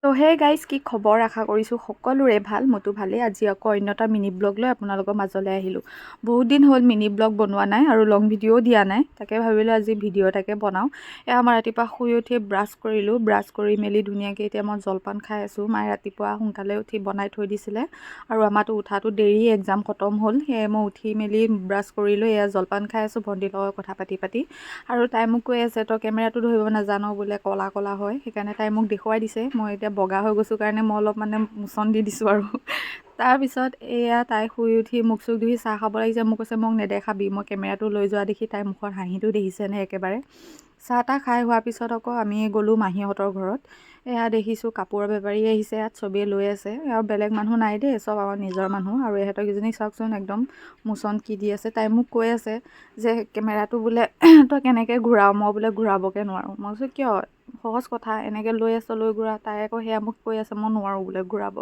তো hey guys, কি খবৰ? আশা কৰিছোঁ সকলোৰে ভাল, মইতো ভালেই। আজি আকৌ অন্য এটা মিনি ব্লগ লৈ আপোনালোকৰ মাজলৈ আহিলোঁ। বহুত দিন হ'ল মিনি ব্লগ বনোৱা নাই আৰু লং ভিডিঅ'ও দিয়া নাই, তাকে ভাবিলোঁ আজি ভিডিঅ' এটাকে বনাওঁ। এয়া মই ৰাতিপুৱা শুই উঠি ব্ৰাছ কৰিলোঁ, ব্ৰাছ কৰি মেলি ধুনীয়াকৈ এতিয়া মই জলপান খাই আছোঁ। মায়ে ৰাতিপুৱা সোনকালে উঠি বনাই থৈ দিছিলে আৰু আমাৰতো উঠাটো দেৰি, এক্সাম খতম হ'ল। সেয়ে মই উঠি মেলি ব্ৰাছ কৰিলোঁ, এয়া জলপান খাই আছোঁ ভণ্টিৰ লগত কথা পাতি আৰু তাই মোক কৈ আছে, তই কেমেৰাটো ধৰিব নাজানো বোলে, ক'লা ক'লা হয়। সেইকাৰণে তাই মোক দেখুৱাই দিছে। মই এতিয়া বগা হৈ গৈছোঁ কাৰণে মই অলপ মোচন দি দিছোঁ আৰু তাৰপিছত এয়া তাই শুই উঠি মুখ চুখ ধুই চাহ খাব লাগিছে। মোক কৈছে, মোক নেদেখাবি। মই কেমেৰাটো লৈ যোৱা দেখি তাইৰ মুখৰ হাঁহিটো দেখিছেনে একেবাৰে। চাহ তাহ খাই হোৱাৰ পিছত আকৌ আমি গ'লোঁ মাহীহঁতৰ ঘৰত। এয়া দেখিছোঁ কাপোৰৰ বেপাৰী আহিছে, ইয়াত চবেই লৈ আছে আৰু বেলেগ মানুহ নাই দেই, চব আমাৰ নিজৰ মানুহ। আৰু ইহঁতকেইজনী চাওকচোন একদম মোচন কি দি আছে। তাই মোক কৈ আছে যে কেমেৰাটো বোলে তই কেনেকৈ ঘূৰাৱ? মই বোলে ঘূৰাবকৈ নোৱাৰোঁ। মই কৈছোঁ কিয়? সহজ কথা, এনেকৈ লৈ আছ, লৈ ঘূৰা। তাই আকৌ সেয়া মোক কৈ আছে মই নোৱাৰোঁ বোলে ঘূৰাব।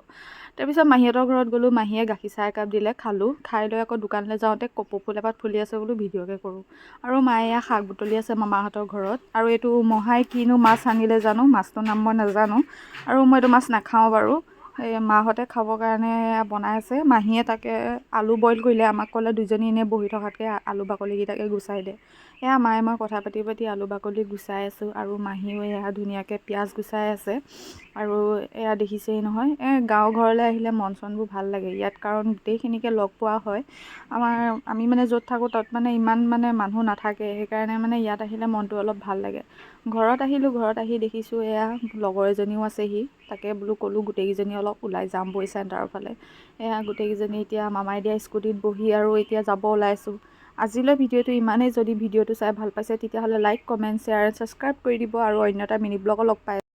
তাৰপিছত মাহীহঁতৰ ঘৰত গ'লোঁ, মাহীয়ে গাখীৰ চাহ একাপ দিলে, খালোঁ। খাই লৈ আকৌ দোকানলৈ যাওঁতে কপৌ ফুল এপাহ ফুলি আছে বোলো ভিডিঅ'কে কৰোঁ। আৰু মায়ে এয়া শাক বুটলি আছে মামাহঁতৰ ঘৰত। আৰু এইটো মহাই কিনো মাছ আনিলে জানো, মাছটোৰ নাম মই নাজানো আৰু মই এইটো মাছ নাখাওঁ বাৰু। এই মাহঁতে খাবৰ কাৰণে বনাই আছে। মাহীয়ে তাকে আলু বইল কৰিলে, আমাক ক'লে দুজনী এনেই বহি থকাতকৈ আলু বাকলিকেইটাকে গুচাই দে। এয়া মায়ে মই কথা পাতি আলু বাকলি গুচাই আছোঁ আৰু মাহীও এয়া ধুনীয়াকৈ পিঁয়াজ গুচাই আছে। আৰু এয়া দেখিছেই নহয়, গাঁও ঘৰলৈ আহিলে মন চনবোৰ ভাল লাগে ইয়াত, কাৰণ গোটেইখিনিকে লগ পোৱা হয়। আমি য'ত থাকোঁ তাত ইমান মানুহ নাথাকে, সেইকাৰণে ইয়াত আহিলে মনটো অলপ ভাল লাগে। ঘৰত আহিলোঁ, ঘৰত আহি দেখিছোঁ এয়া লগৰ এজনীও আছেহি। তাকে বোলো ক'লোঁ গোটেইকেইজনী অলপ ওলাই যাম বৈ চেণ্টাৰৰ ফালে। এয়া গোটেইকেইজনী এতিয়া মামাই দিয়া স্কুটিত বহি আৰু এতিয়া যাব ওলাইছোঁ। আজিলৈ ভিডিঅ'টো ইমানেই। যদি ভিডিঅ'টো চাই ভাল পাইছে তেতিয়াহ'লে লাইক, কমেণ্ট, শ্বেয়াৰ, ছাবস্ক্ৰাইব কৰি দিব আৰু অন্য এটা মিনি ব্লগত লগ পাই